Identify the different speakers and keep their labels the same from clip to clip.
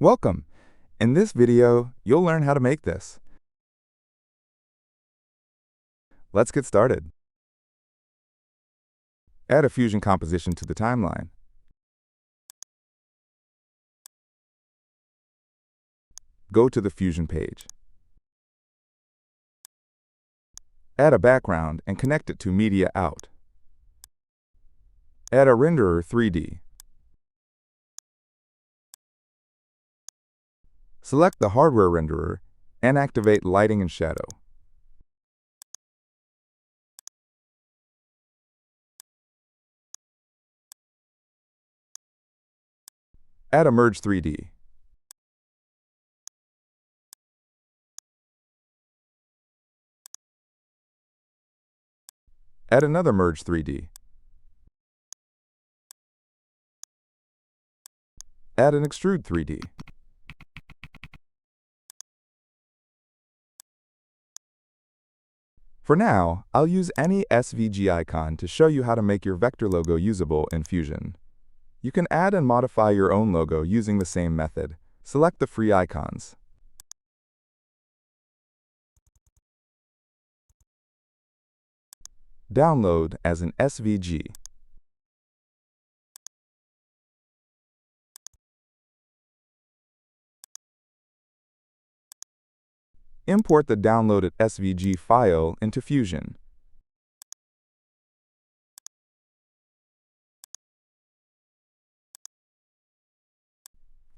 Speaker 1: Welcome! In this video, you'll learn how to make this. Let's get started. Add a fusion composition to the timeline. Go to the fusion page. Add a background and connect it to Media Out. Add a renderer 3D. Select the hardware renderer and activate lighting and shadow. Add a Merge 3D. Add another Merge 3D. Add an Extrude 3D. For now, I'll use any SVG icon to show you how to make your vector logo usable in Fusion. You can add and modify your own logo using the same method. Select the free icons. Download as an SVG. Import the downloaded SVG file into Fusion.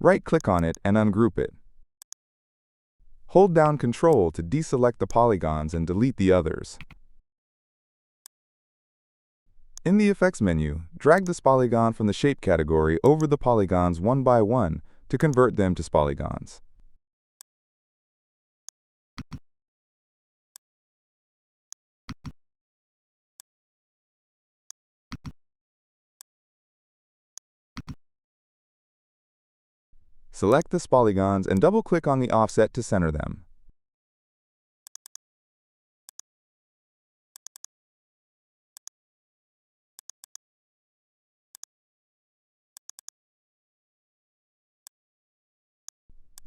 Speaker 1: Right-click on it and ungroup it. Hold down Ctrl to deselect the polygons and delete the others. In the Effects menu, drag this polygon from the Shape category over the polygons one by one to convert them to spolygons. Select the polygons and double-click on the offset to center them.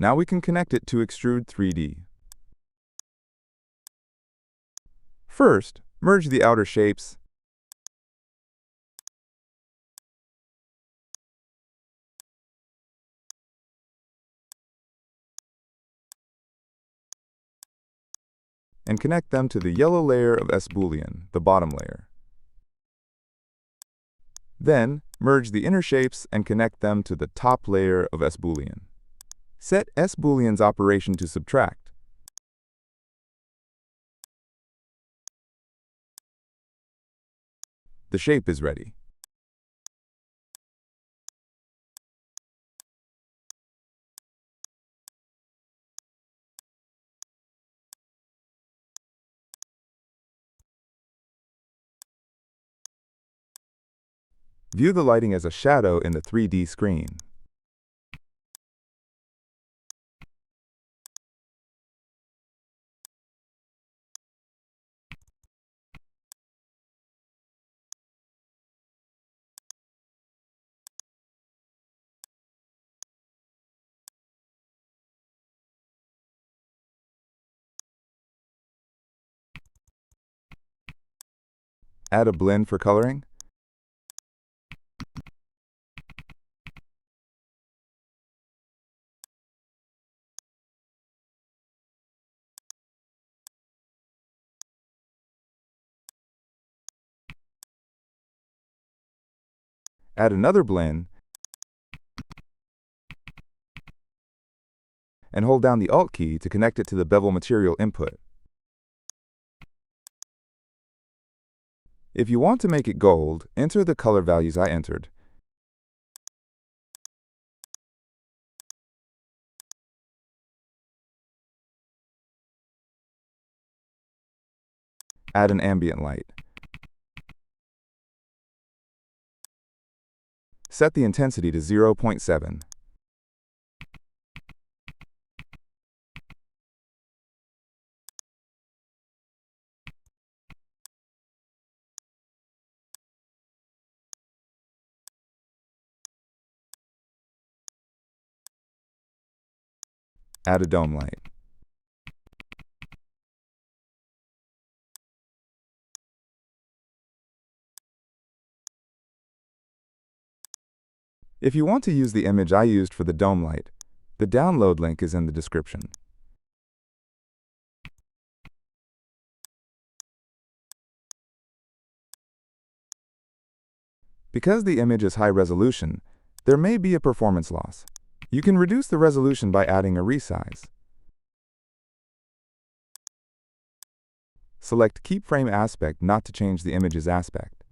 Speaker 1: Now we can connect it to Extrude 3D. First, merge the outer shapes and connect them to the yellow layer of S-Boolean, the bottom layer. Then, merge the inner shapes and connect them to the top layer of S-Boolean. Set S-Boolean's operation to subtract. The shape is ready. View the lighting as a shadow in the 3D screen. Add a blend for coloring. Add another blend, and hold down the Alt key to connect it to the bevel material input. If you want to make it gold, enter the color values I entered. Add an ambient light. Set the intensity to 0.7. Add a dome light. If you want to use the image I used for the dome light, the download link is in the description. Because the image is high resolution, there may be a performance loss. You can reduce the resolution by adding a resize. Select Keep Frame Aspect not to change the image's aspect.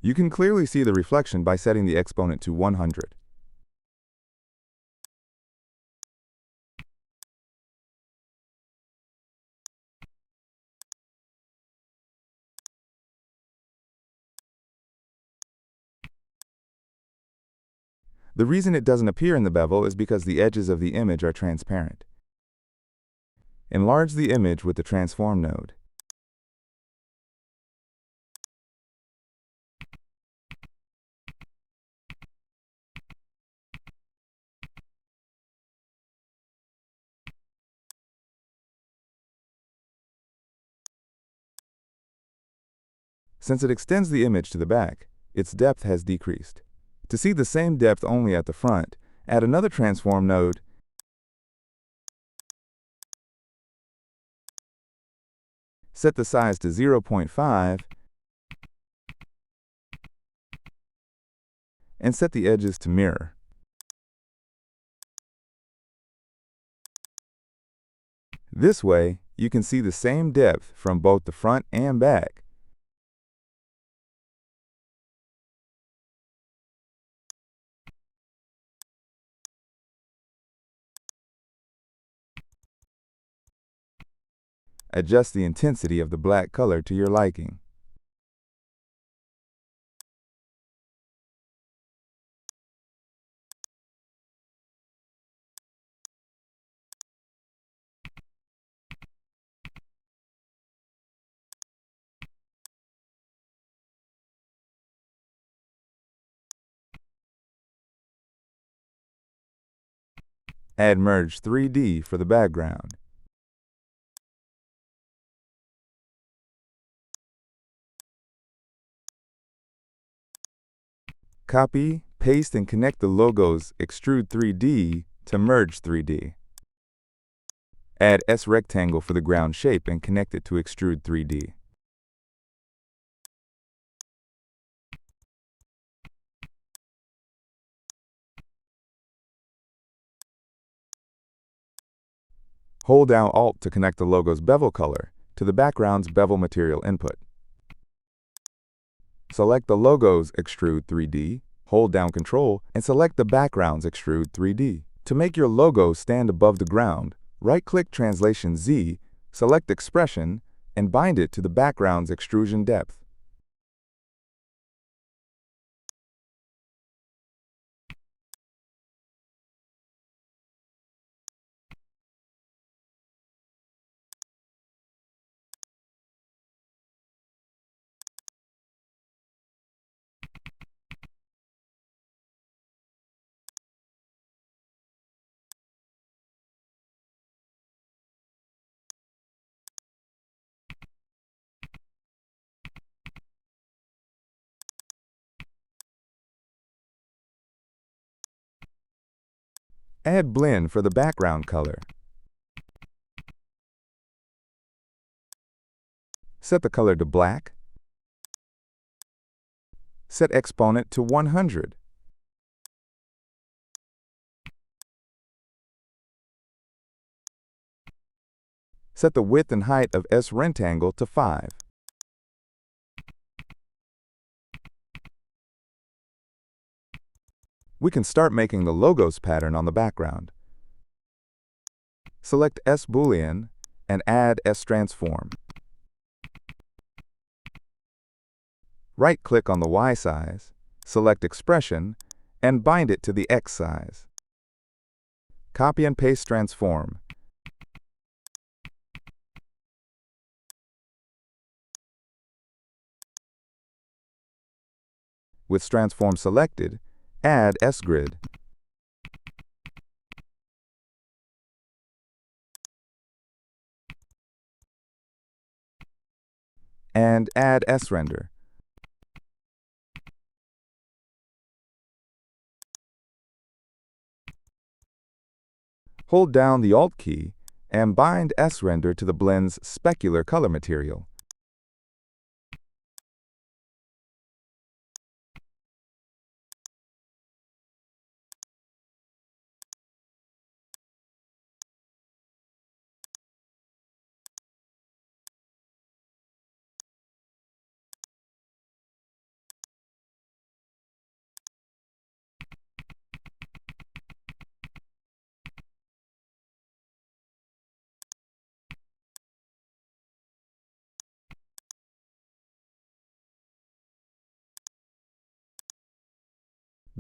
Speaker 1: You can clearly see the reflection by setting the exponent to 100. The reason it doesn't appear in the bevel is because the edges of the image are transparent. Enlarge the image with the Transform node. Since it extends the image to the back, its depth has decreased. To see the same depth only at the front, add another Transform node. Set the size to 0.5 and set the edges to mirror. This way, you can see the same depth from both the front and back. Adjust the intensity of the black color to your liking. Add Merge 3D for the background. Copy, paste, and connect the logos Extrude 3D to Merge 3D. Add S rectangle for the ground shape and connect it to Extrude 3D. Hold down Alt to connect the logo's bevel color to the background's bevel material input. Select the logo's Extrude 3D, hold down Ctrl, and select the background's Extrude 3D. To make your logo stand above the ground, right-click Translation Z, select Expression, and bind it to the background's extrusion depth. Add blend for the background color. Set the color to black. Set exponent to 100. Set the width and height of S rectangle to 5. We can start making the logos pattern on the background. Select S Boolean and add S Transform. Right-click on the Y size, select Expression, and bind it to the X size. Copy and paste Transform. With Transform selected, add S-Grid. and add S-render. Hold down the Alt key and bind S-render to the blend's specular color material.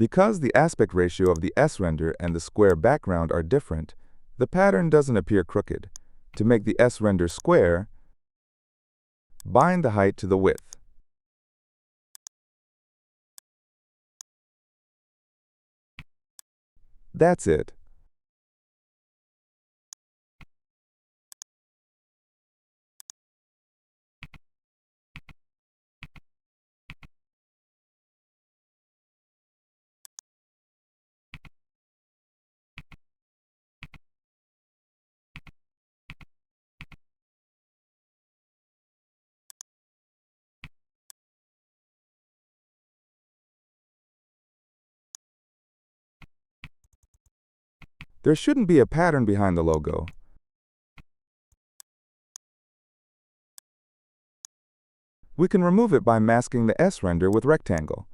Speaker 1: Because the aspect ratio of the S-render and the square background are different, the pattern doesn't appear crooked. To make the S-render square, bind the height to the width. That's it. There shouldn't be a pattern behind the logo. We can remove it by masking the S-render with rectangle.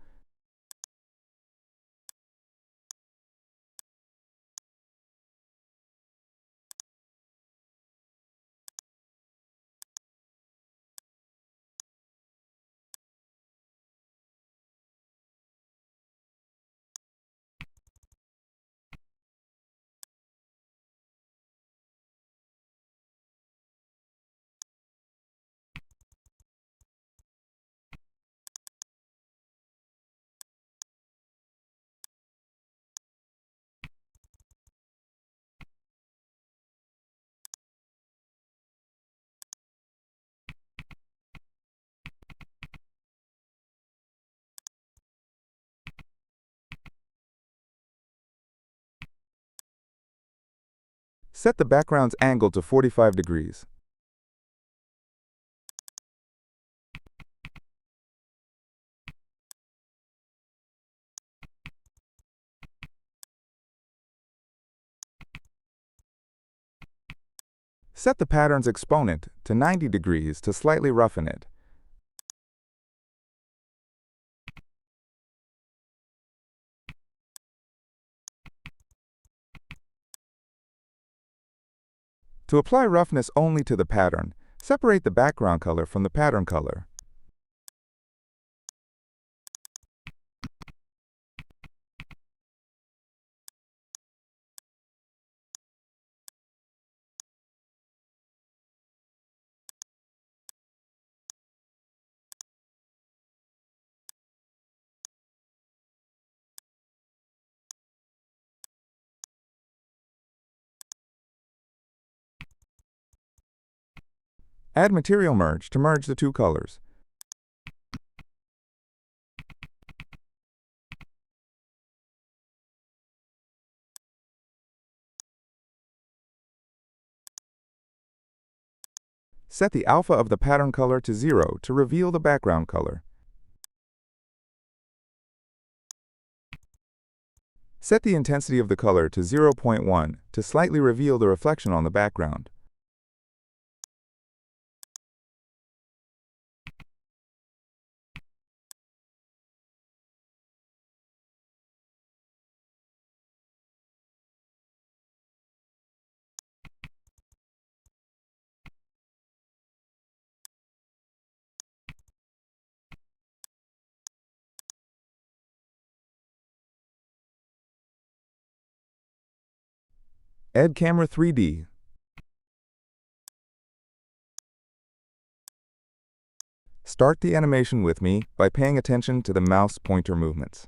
Speaker 1: Set the background's angle to 45 degrees. Set the pattern's exponent to 90 degrees to slightly roughen it. To apply roughness only to the pattern, separate the background color from the pattern color. Add material merge to merge the two colors. Set the alpha of the pattern color to 0 to reveal the background color. Set the intensity of the color to 0.1 to slightly reveal the reflection on the background. Add camera 3D. Start the animation with me by paying attention to the mouse pointer movements.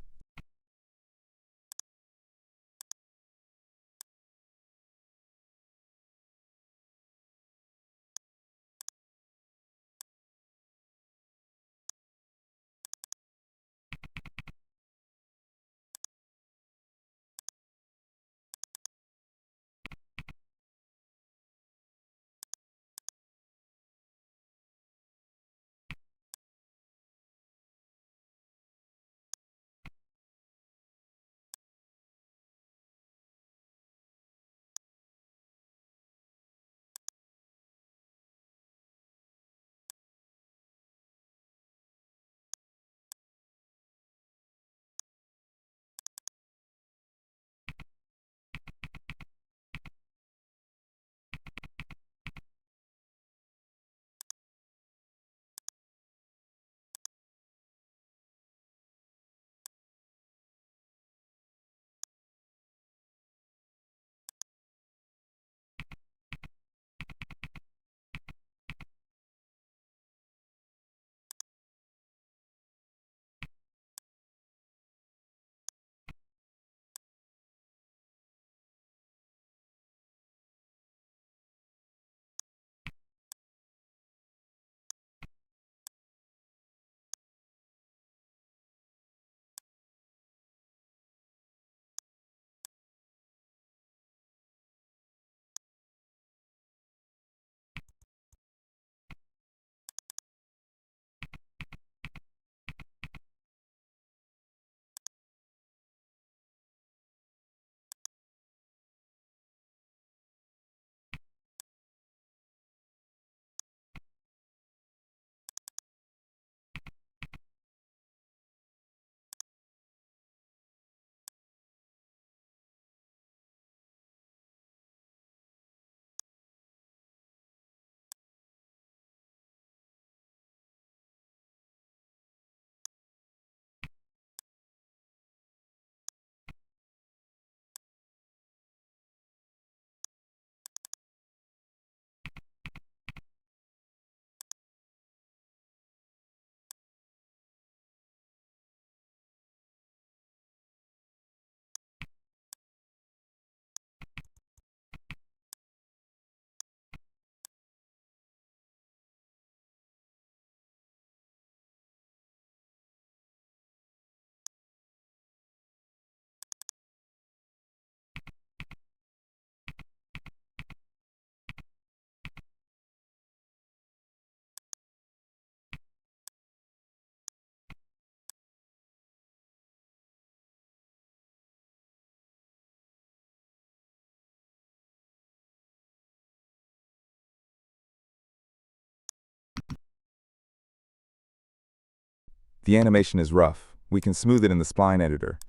Speaker 1: The animation is rough. We can smooth it in the spline editor.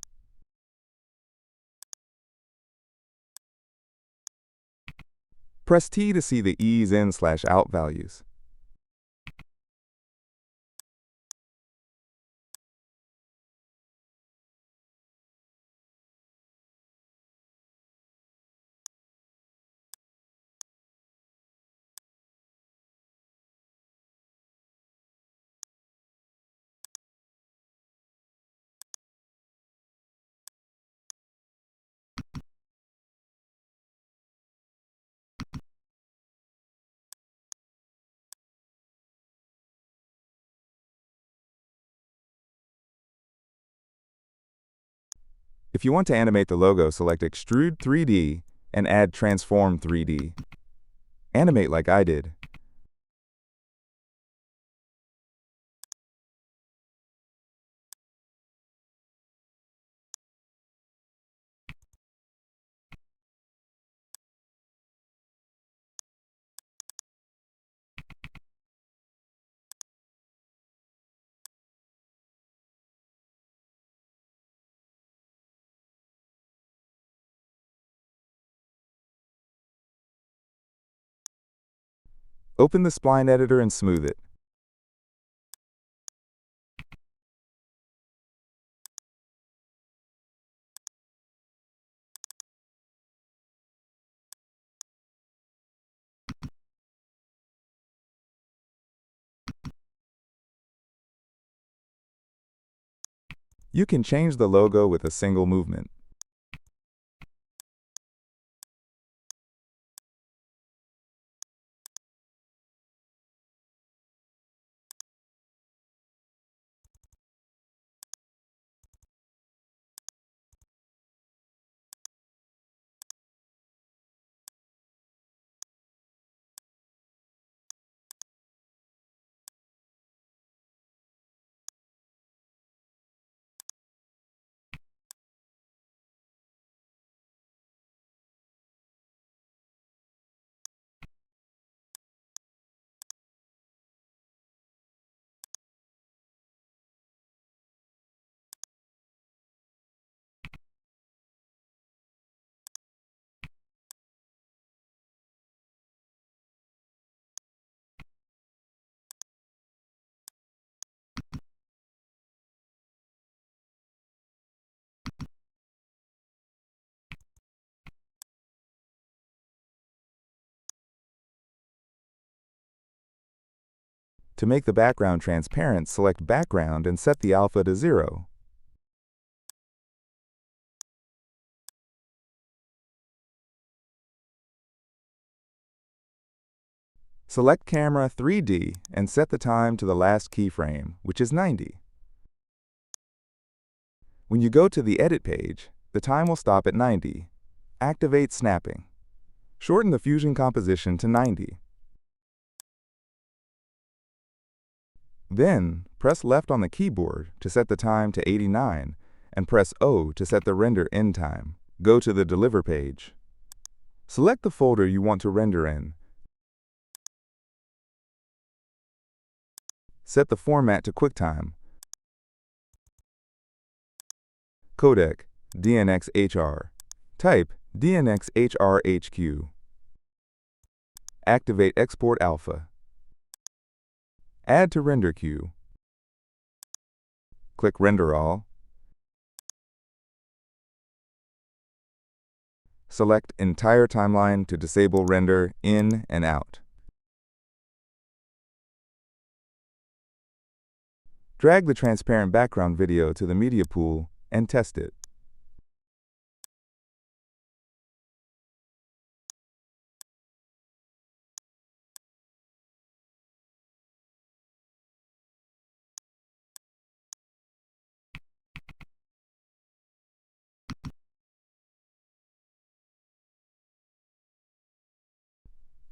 Speaker 1: Press T to see the ease in/out values. If you want to animate the logo, select Extrude 3D and add Transform 3D. Animate like I did. Open the spline editor and smooth it. You can change the logo with a single movement. To make the background transparent, select Background and set the alpha to 0. Select Camera 3D and set the time to the last keyframe, which is 90. When you go to the Edit page, the time will stop at 90. Activate Snapping. Shorten the Fusion composition to 90. Then, press left on the keyboard to set the time to 89, and press O to set the render end time. Go to the Deliver page. Select the folder you want to render in. Set the format to QuickTime. Codec, DNxHR. Type, DNxHRHQ. Activate Export Alpha. Add to Render Queue. Click Render All. Select Entire Timeline to disable render in and out. Drag the transparent background video to the media pool and test it.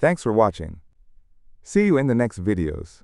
Speaker 1: Thanks for watching. See you in the next videos.